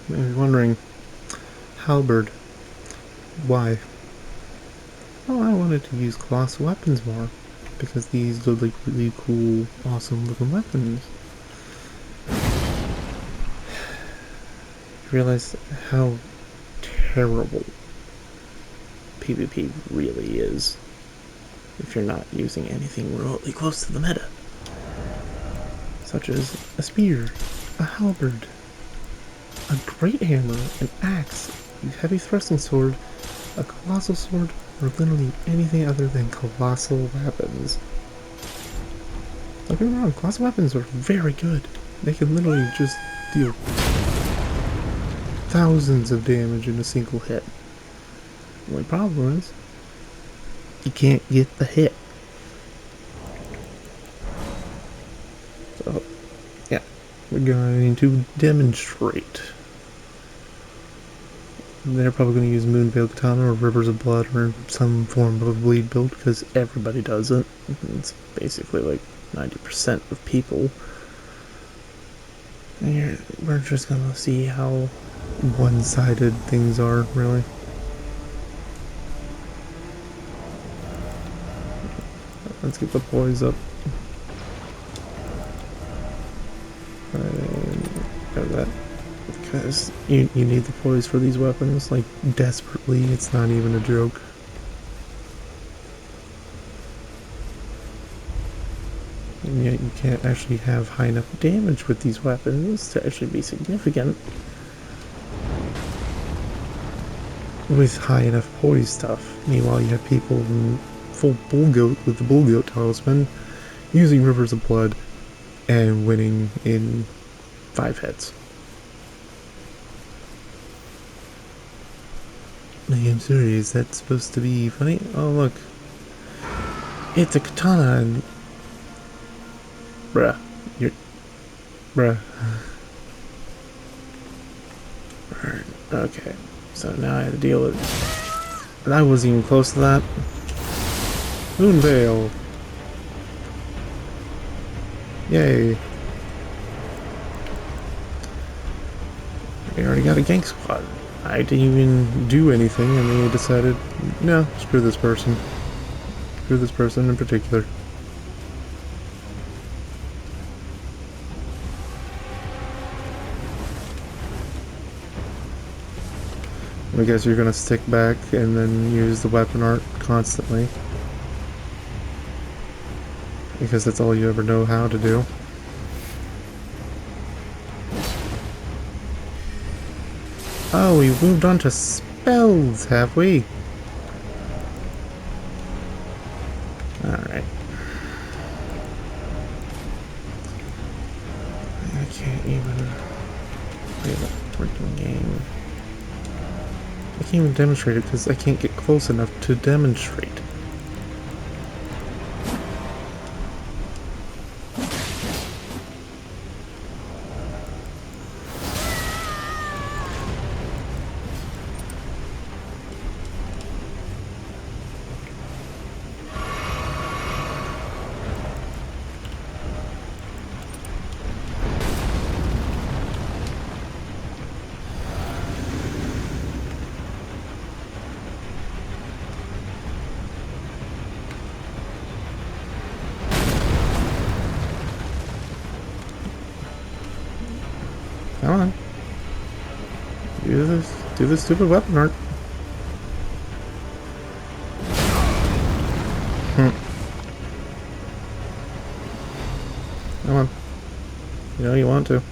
You may be wondering, halberd, why? Well, I wanted to use colossal weapons more, because these look like really cool, awesome looking weapons. I realized how terrible PvP really is if you're not using anything remotely close to the meta, such as a spear, a halberd, a great hammer, an axe, a heavy thrusting sword, a colossal sword, or literally anything other than colossal weapons. Don't get me wrong, colossal weapons are very good. They can literally just deal thousands of damage in a single hit. The only problem is, you can't get the hit. So, yeah, we're going to demonstrate. They're probably going to use Moonveil Katana or Rivers of Blood or some form of a bleed build because everybody does it. It's basically like 90% of people. And we're just going to see how one-sided things are, really. Let's get the poise up. And grab that. Because you need the poise for these weapons, like, desperately. It's not even a joke. And yet you can't actually have high enough damage with these weapons to actually be significant with high enough poise stuff. Meanwhile, you have people in full bull goat with the bull goat talisman using Rivers of Blood and winning in 5 hits. I'm sorry, is that supposed to be funny? Oh look, it's a katana and... Bruh. Bruh. Okay, so now I have to deal with it. And I wasn't even close to that. Moonveil. Yay. We already got a gank squad. I didn't even do anything and they decided, no, screw this person. Screw this person in particular. I guess you're gonna stick back and then use the weapon art constantly. Because that's all you ever know how to do. Oh, we moved on to spells, have we? Alright. I can't even play the freaking game. I can't even demonstrate it because I can't get close enough to demonstrate. Come on. Do this stupid weapon art. Come on. You know you want to.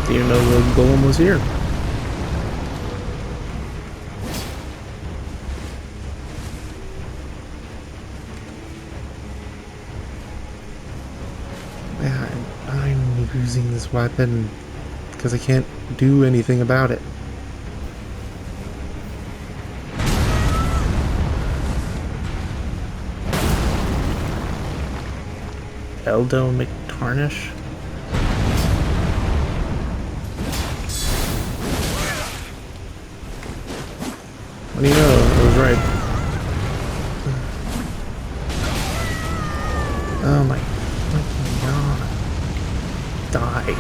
Didn't even know the golem was here. Yeah, I'm using this weapon because I can't do anything about it. Elden McTarnish? What do you know? I was right. Oh my fucking god. Die.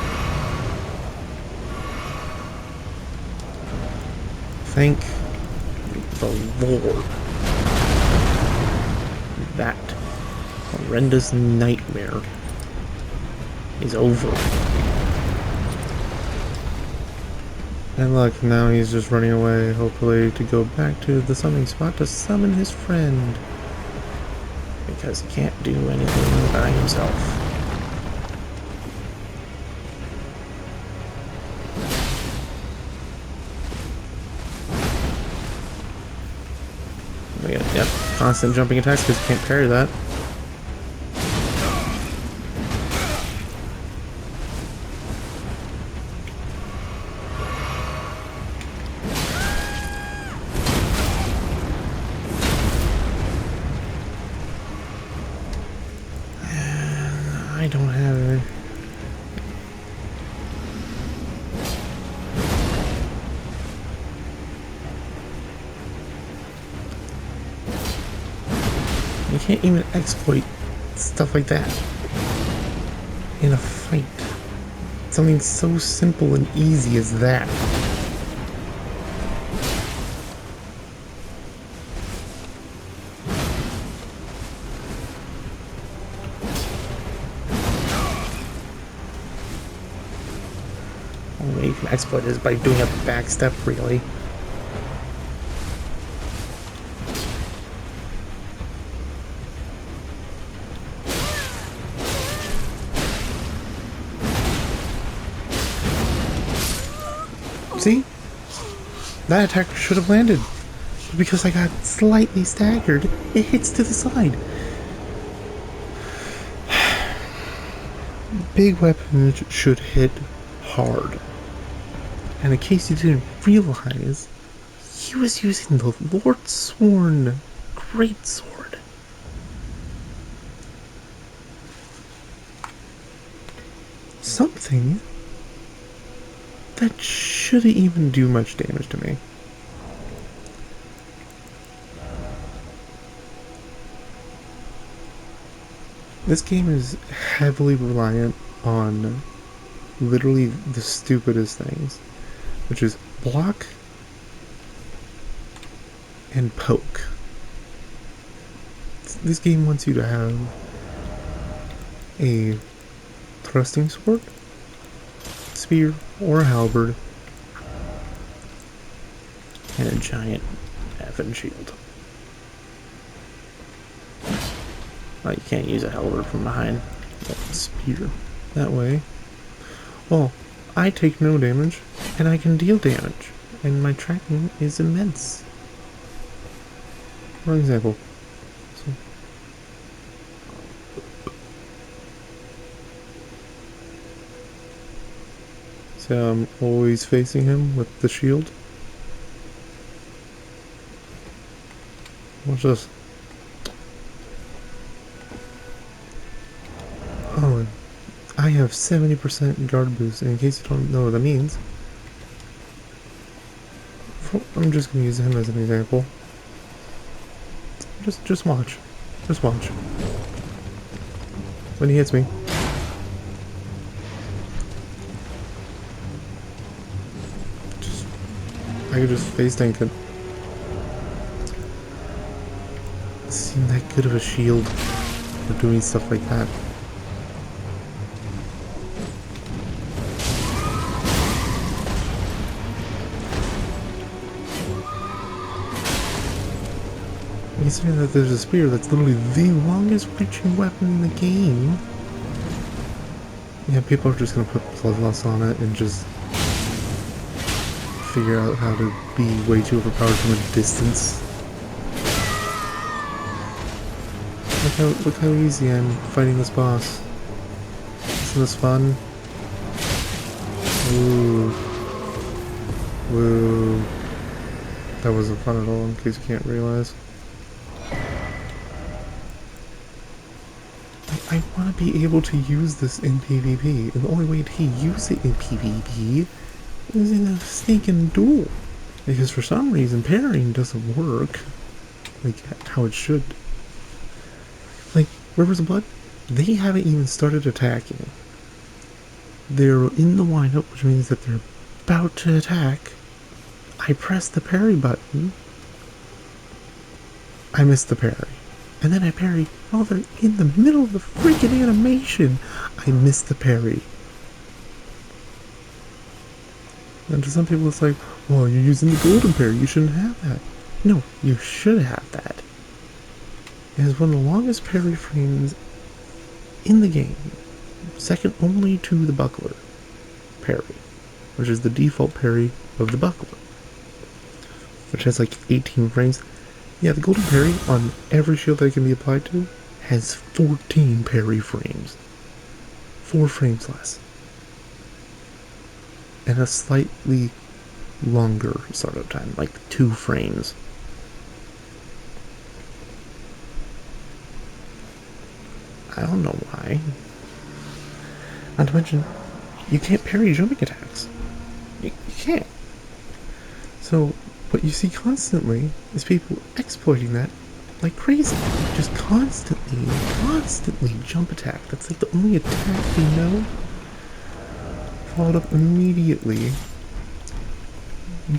Thank the Lord. That horrendous nightmare is over. And look, now he's just running away, hopefully to go back to the summoning spot to summon his friend. Because he can't do anything by himself. Yep, constant jumping attacks because you can't parry that. I don't have it. You can't even exploit stuff like that in a fight. Something so simple and easy as that. Only way you can exploit is by doing a backstep, really. See? That attack should have landed. Because I got slightly staggered, it hits to the side. Big weapons should hit hard. And in case you didn't realize, he was using the Lordsworn Greatsword. Something that shouldn't even do much damage to me. This game is heavily reliant on literally the stupidest things, which is block and poke. This game wants you to have a thrusting sword, spear, or a halberd, and a giant effing shield. Oh, you can't use a halberd from behind. Spear. That way. Well, I take no damage, and I can deal damage, and my tracking is immense. For example. So I'm always facing him with the shield. Watch this. Oh, I have 70% guard boost, and in case you don't know what that means, I'm just gonna use him as an example. Just watch. Just watch. When he hits me. I could just face tank it. Seem that good of a shield for doing stuff like that. Considering that there's a spear that's literally the longest reaching weapon in the game. Yeah, people are just gonna put bloodlose on it and just figure out how to be way too overpowered from a distance. Look how easy I'm fighting this boss. Isn't this fun? Ooh. Woo. That wasn't fun at all, in case you can't realize. I want to be able to use this in PvP, and the only way to use it in PvP is in a stinking duel. Because for some reason parrying doesn't work like how it should. Like Rivers of Blood, they haven't even started attacking. They're in the windup, which means that they're about to attack. I press the parry button. I miss the parry. And then I parry while they're in the middle of the freaking animation. I miss the parry. And to some people it's like, well, you're using the golden parry, you shouldn't have that. No, you should have that. It is one of the longest parry frames in the game, second only to the buckler parry, which is the default parry of the buckler, which has like 18 frames. Yeah, the golden parry on every shield that it can be applied to has 14 parry frames. 4 frames less. And a slightly longer startup time, like 2 frames. I don't know why. Not to mention, you can't parry jumping attacks. You can't. So, what you see constantly is people exploiting that like crazy. Just constantly jump attack. That's like the only attack they know. Followed up immediately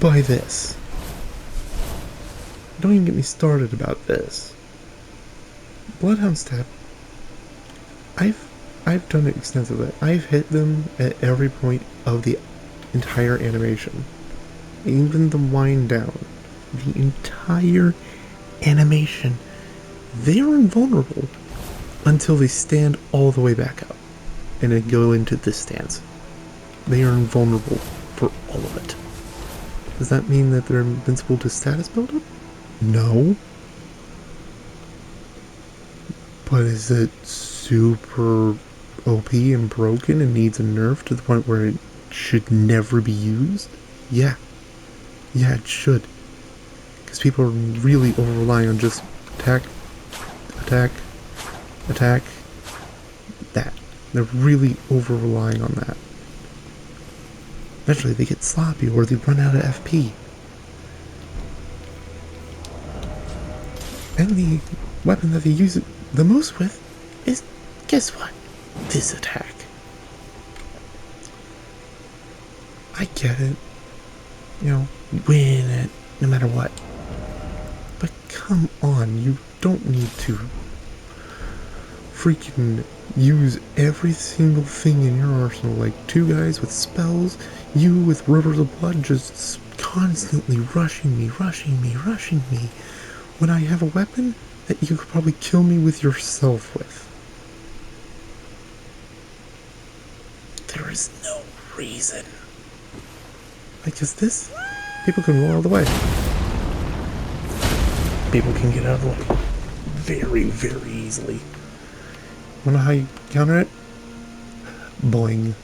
by this. Don't even get me started about this. Bloodhound stab. I've done it extensively. I've hit them at every point of the entire animation. Even the wind down. The entire animation. They are invulnerable until they stand all the way back up and then go into this stance. They are invulnerable for all of it. Does that mean that they're invincible to status buildup? No. But is it super OP and broken and needs a nerf to the point where it should never be used? Yeah. Yeah, it should. Because people are really over-relying on just attack, attack, attack, that. They're really over-relying on that. Eventually they get sloppy or they run out of FP. And the weapon that they use it the most with is, guess what? This attack. I get it. You know, win it, no matter what. But come on, you don't need to freaking use every single thing in your arsenal, like 2 guys with spells, you with Rivers of Blood just constantly rushing me, when I have a weapon that you could probably kill me with yourself with. There is no reason. Because this, people can roll out of the way. People can get out of the way very, very easily. Wanna know how you counter it? Boing.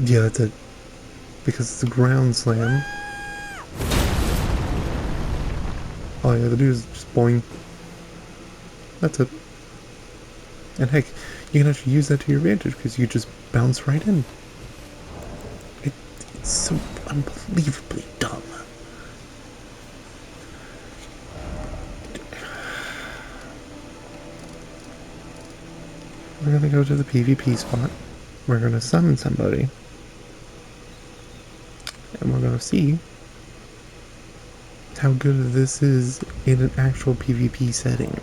Yeah, that's it. Because it's a ground slam. All you have to do is just boing. That's it. And heck, you can actually use that to your advantage because you just bounce right in. It's so unbelievably dumb. We're gonna go to the PvP spot. We're gonna summon somebody. And we're gonna see how good this is in an actual PvP setting.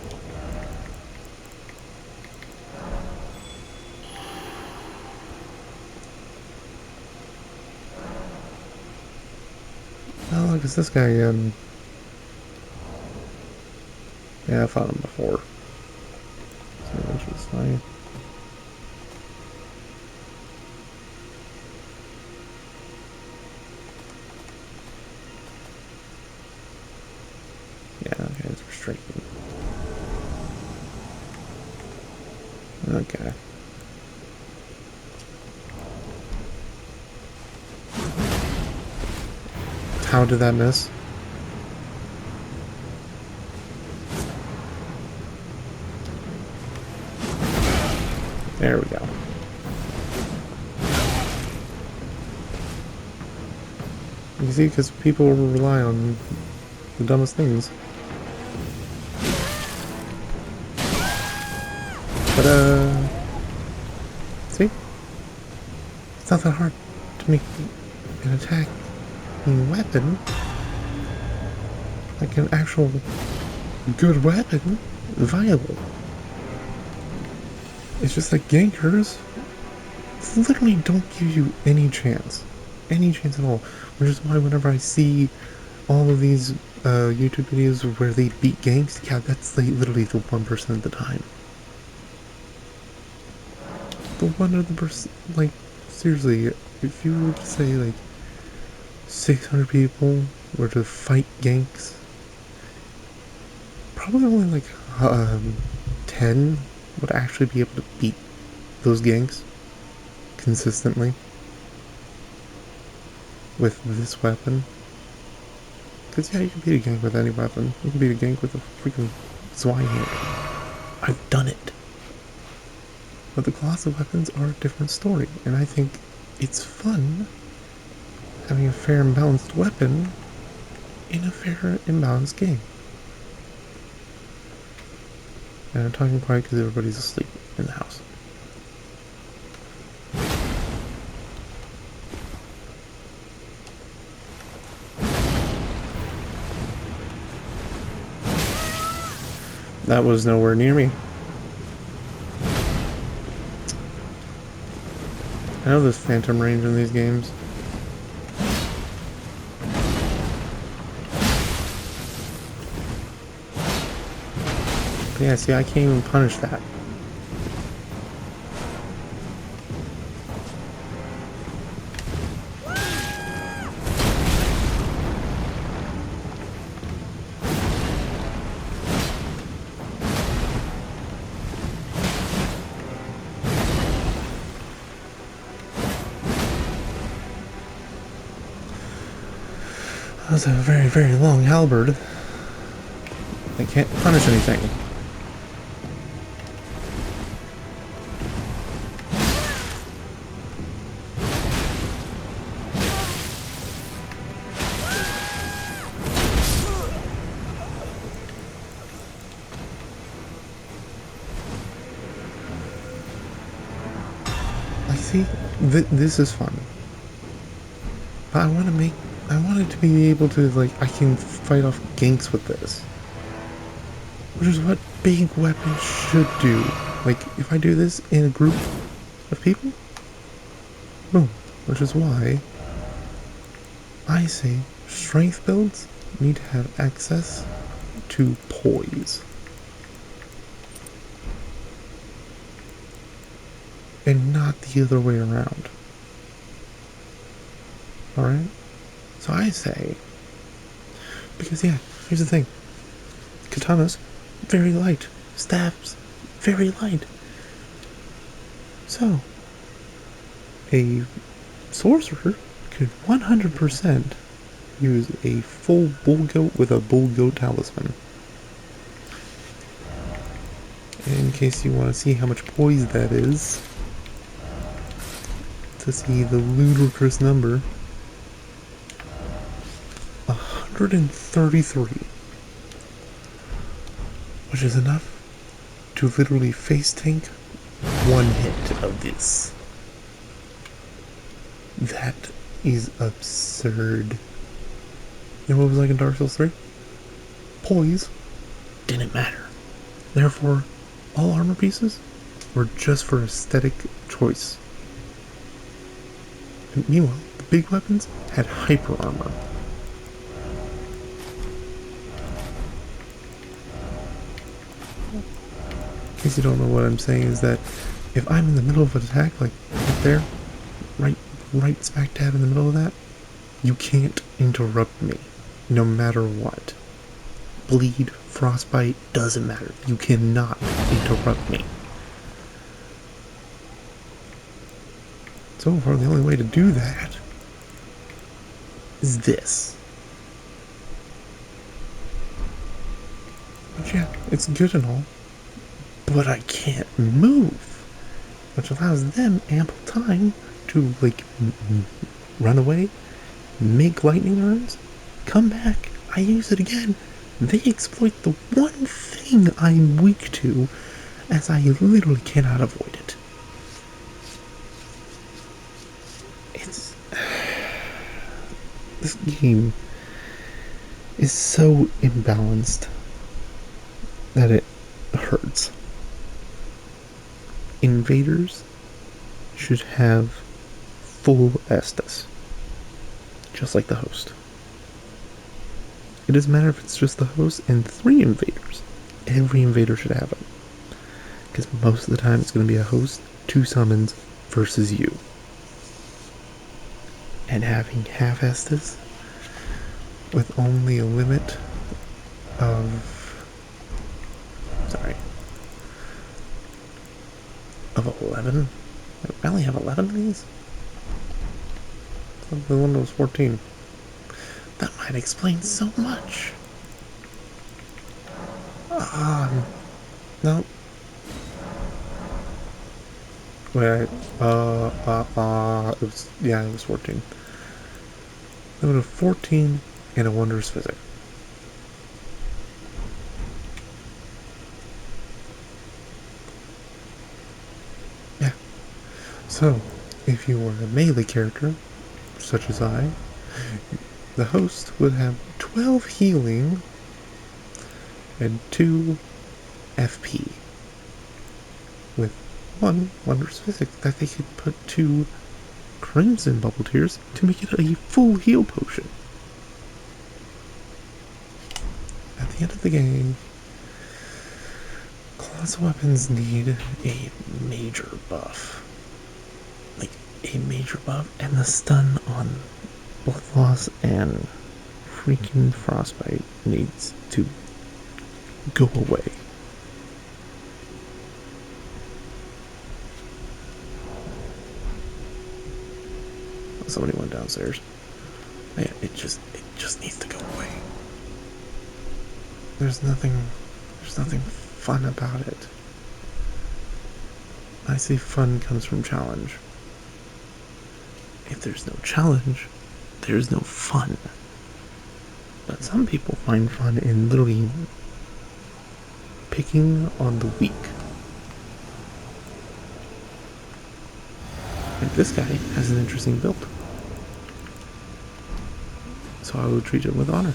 Oh, look, it's this guy again. Yeah, I fought him before. So which was fine. Yeah, okay, it's restricted. Okay. How did that miss? There we go. You see, because people rely on the dumbest things. But, see? It's not that hard to make an attacking weapon, like an actual good weapon, viable. It's just that gankers literally don't give you any chance at all. Which is why whenever I see all of these YouTube videos where they beat ganks, yeah, that's like literally the 1% of the time. The 1%, like, seriously, if you were to say like 600 people were to fight ganks, probably only like 10 would actually be able to beat those ganks consistently with this weapon. Because yeah, you can beat a gank with any weapon. You can beat a gank with a freaking swine hand. I've done it. But the colossal weapons are a different story, and I think it's fun having a fair and balanced weapon in a fair and balanced game. And I'm talking quiet because everybody's asleep in the house. That was nowhere near me. I know there's phantom range in these games. But yeah, see, I can't even punish that. That's a very, very long halberd. I can't punish anything. I see, this is fun. But I wanted to be able to, like, I can fight off ganks with this. Which is what big weapons should do. Like, if I do this in a group of people, boom. Which is why I say strength builds need to have access to poise. And not the other way around. Alright? So I say, because yeah, here's the thing. Katanas, very light. Staffs, very light. So, a sorcerer could 100% use a full bull goat with a bull goat talisman. In case you want to see how much poise that is, to see the ludicrous number, 133, which is enough to literally face tank one hit of this. That is absurd. You know what was like in Dark Souls 3? Poise didn't matter. Therefore, all armor pieces were just for aesthetic choice. And meanwhile, the big weapons had hyper armor. In case you don't know what I'm saying is that if I'm in the middle of an attack, like right there, right smack dab in the middle of that, you can't interrupt me, no matter what. Bleed, frostbite, doesn't matter. You cannot interrupt me. So far, the only way to do that is this. But yeah, it's good and all, but I can't move, which allows them ample time to, like, run away make lightning runes, come back, I use it again. They exploit the one thing I'm weak to, as I literally cannot avoid it. It's... This game is so imbalanced that it hurts. Invaders should have full Estus, just like the host. It doesn't matter if it's just the host and 3 invaders. Every invader should have it. Because most of the time it's going to be a host, 2 summons versus you. And having half Estus with only a limit of... of 11? I only have 11 of these? The one that was 14. That might explain so much. No. Wait, it was 14. Limit of 14 and a wondrous physic. Yeah. So, if you were a melee character, such as I, the host would have 12 healing and 2 FP with 1 wondrous physic that they could put 2 crimson bubble tears to make it a full heal potion. At the end of the game, colossal weapons need a major buff. Like, a major buff, and the stun on bloodlose and freaking Frostbite needs to go away. Somebody went downstairs. Yeah, it just needs to go away. There's nothing fun about it. I say fun comes from challenge. If there's no challenge, there's no fun. But some people find fun in literally picking on the weak. And this guy has an interesting build. So I will treat it with honor.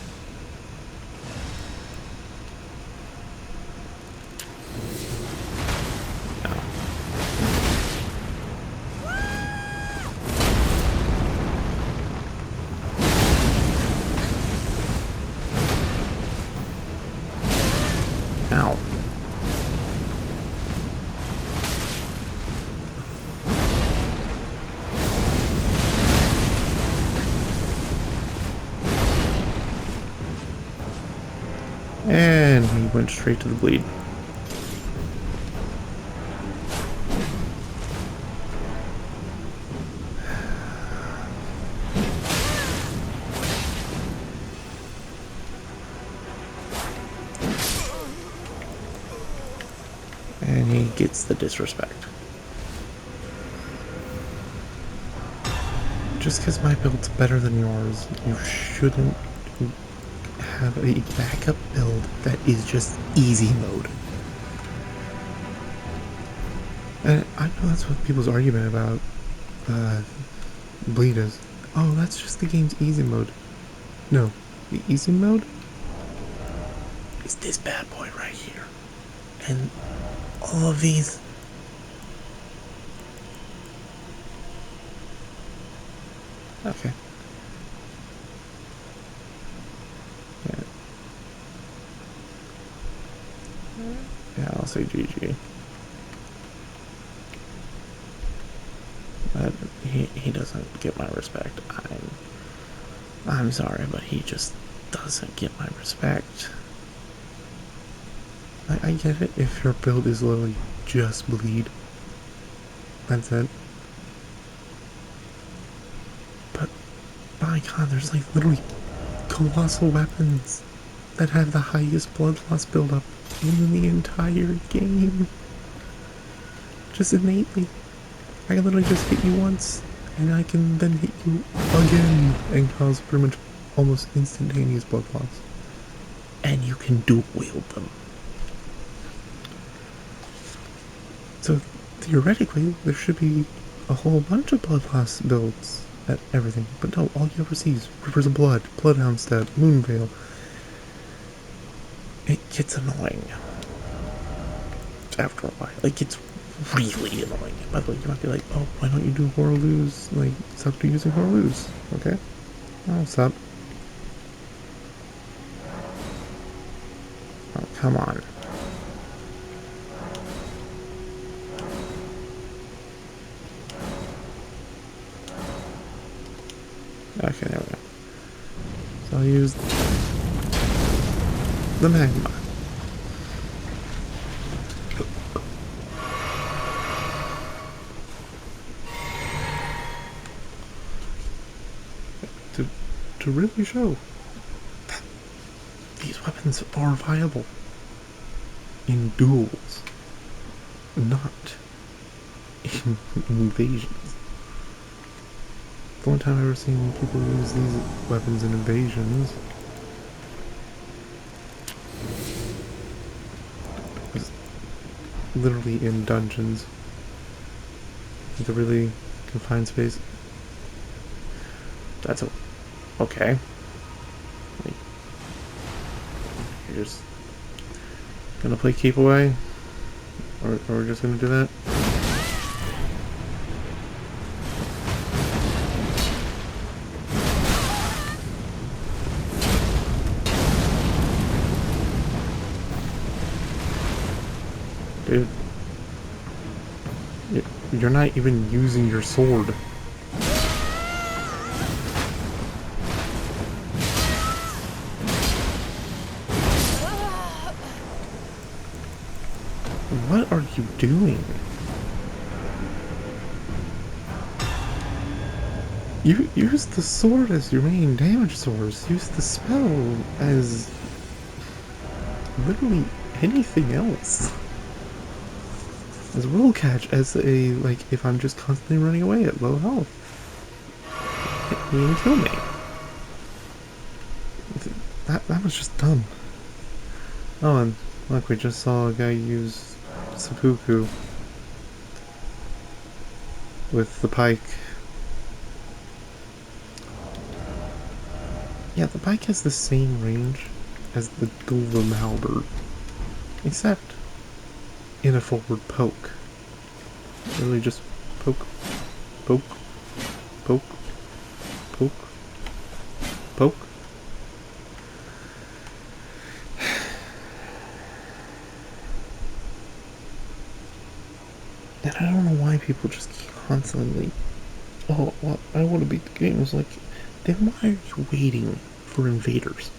Ow. And he went straight to the bleed. And he gets the disrespect. Just because my build's better than yours, you shouldn't have a backup build that is just easy mode. And I know that's what people's argument about bleed is. Oh, that's just the game's easy mode. No, the easy mode is this bad boy right here. And all of these. Okay. Yeah, I'll say GG. But he doesn't get my respect. I'm sorry, but he just doesn't get my respect. I get it if your build is literally just bleed. That's it. But my god, there's like literally colossal weapons that have the highest blood loss buildup in the entire game. Just innately. I can literally just hit you once and I can then hit you again and cause pretty much almost instantaneous blood loss. And you can dual wield them. So theoretically, there should be a whole bunch of blood loss builds at everything, but no, all you ever see is Rivers of Blood, Bloodhound Step, Moonveil. It gets annoying after a while. It gets really annoying. By the way, you might be like, oh, why don't you do Horrorlose? Like, stop using Horrorlose, okay? Oh, stop. Oh, come on. Okay, there we go. So I'll use the magma. To really show that these weapons are viable in duels, not in invasions. The only time I've ever seen people use these weapons in invasions was literally in dungeons. With a really confined space. That's okay. Like, you're just gonna play keep away? Or we're just gonna do that? Dude. You're not even using your sword. What are you doing? You use the sword as your main damage source. Use the spell as literally anything else. As a roll catch, as a, like, if I'm just constantly running away at low health. Hit me and kill me. That was just dumb. Oh, and look, we just saw a guy use seppuku with the pike. Yeah, the pike has the same range as the golem halberd, except in a forward poke. Really just poke, poke, poke, poke, poke. And I don't know why people just constantly, oh, well, I want to beat the game. It's like, then why are you waiting for invaders?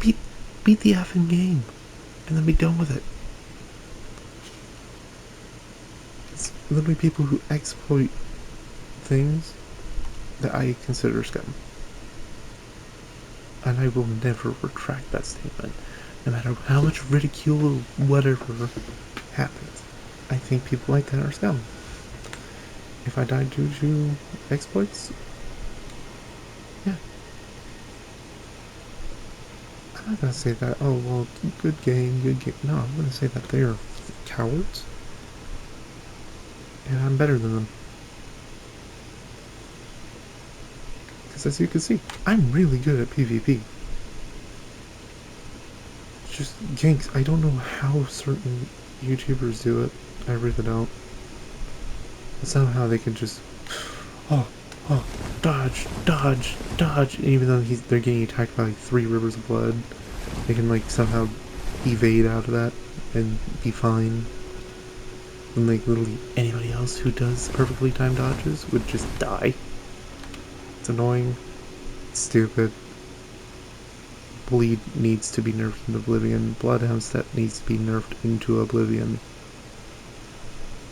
Beat the effing game, and then be done with it. It's literally people who exploit things that I consider scum. And I will never retract that statement, no matter how much ridicule or whatever happens. I think people like that are scum. If I died due to exploits, yeah. I'm not gonna say that, oh, well, good game, good game. No, I'm gonna say that they are cowards. And I'm better than them. Because as you can see, I'm really good at PvP. It's just ganks. I don't know how certain YouTubers do it. I really don't. But somehow they can just, oh, dodge, dodge, dodge. And even though they're getting attacked by like 3 rivers of blood, they can like somehow evade out of that and be fine. And like literally anybody else who does perfectly timed dodges would just die. It's annoying. It's stupid. Bleed needs to be nerfed in Oblivion. Bloodhound Step needs to be nerfed into Oblivion.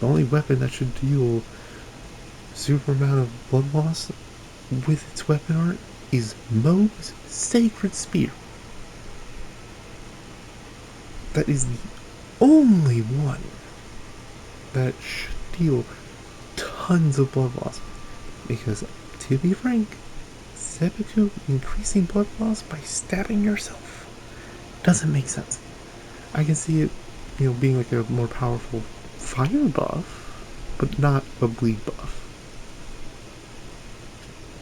The only weapon that should deal super amount of blood loss with its weapon art is Moog's Sacred Spear. That is the only one that should deal tons of blood loss. Because, to be frank, seppuku increasing blood loss by stabbing yourself doesn't make sense. I can see it, being like a more powerful fire buff, but not a bleed buff.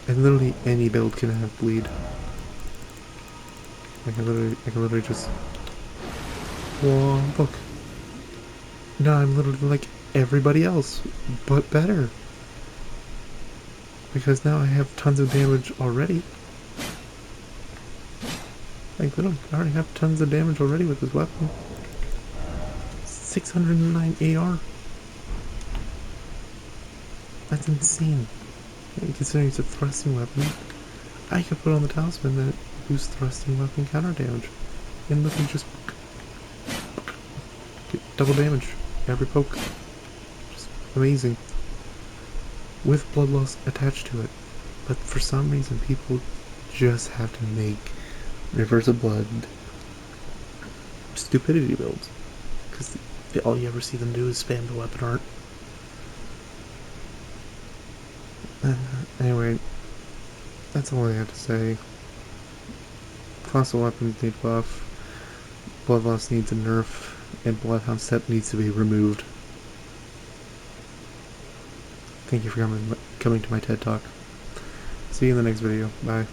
And literally any build can have bleed. I can literally just. Whoa, look. No, I'm literally like everybody else, but better. Because now I have tons of damage already. Like, I already have tons of damage already with this weapon. 609 AR. That's insane. And considering it's a thrusting weapon, I could put on the talisman that boosts thrusting weapon counter damage. And look, just get double damage every poke. Just amazing. With blood loss attached to it. But for some reason, people just have to make Rivers of Blood stupidity builds. Because all you ever see them do is spam the weapon art. Anyway, that's all I have to say. Colossal weapons need buff. Blood loss needs a nerf. And Bloodhound step needs to be removed. Thank you for coming to my TED Talk. See you in the next video. Bye.